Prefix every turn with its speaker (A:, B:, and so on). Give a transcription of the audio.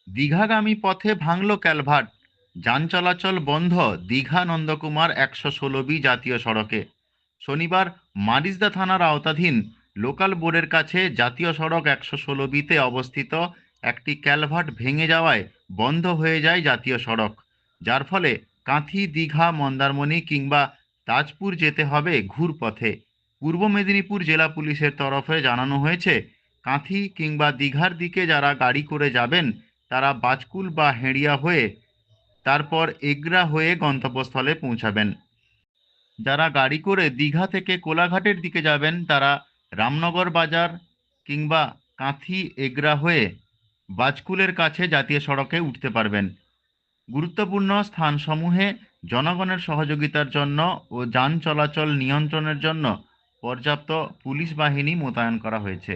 A: দীঘাগামী পথে ভাঙল ক্যালভার্ট, যান চলাচল বন্ধ দীঘা নন্দকুমার ১১৬ জাতীয় সড়কে। শনিবার মারিজদা থানার আওতাধীন লোকাল বোর্ডের কাছে জাতীয় সড়ক ১১৬ অবস্থিত একটি ক্যালভার্ট ভেঙে যাওয়ায় বন্ধ হয়ে যায় জাতীয় সড়ক, যার ফলে কাঁথি, দীঘা, মন্দারমণি কিংবা তাজপুর যেতে হবে ঘুরপথে। পূর্ব মেদিনীপুর জেলা পুলিশের তরফে জানানো হয়েছে, কাঁথি কিংবা দীঘার দিকে যারা গাড়ি করে যাবেন তারা বাজকুল বা হেঁড়িয়া হয়ে তারপর এগরা হয়ে গন্তব্যস্থলে পৌঁছাবেন। যারা গাড়ি করে দীঘা থেকে কোলাঘাটের দিকে যাবেন তারা রামনগর বাজার কিংবা কাঁথি, এগরা হয়ে বাজকুলের কাছে জাতীয় সড়কে উঠতে পারবেন। গুরুত্বপূর্ণ স্থানসমূহে জনগণের সহযোগিতার জন্য ও যান চলাচল নিয়ন্ত্রণের জন্য পর্যাপ্ত পুলিশ বাহিনী মোতায়েন করা হয়েছে।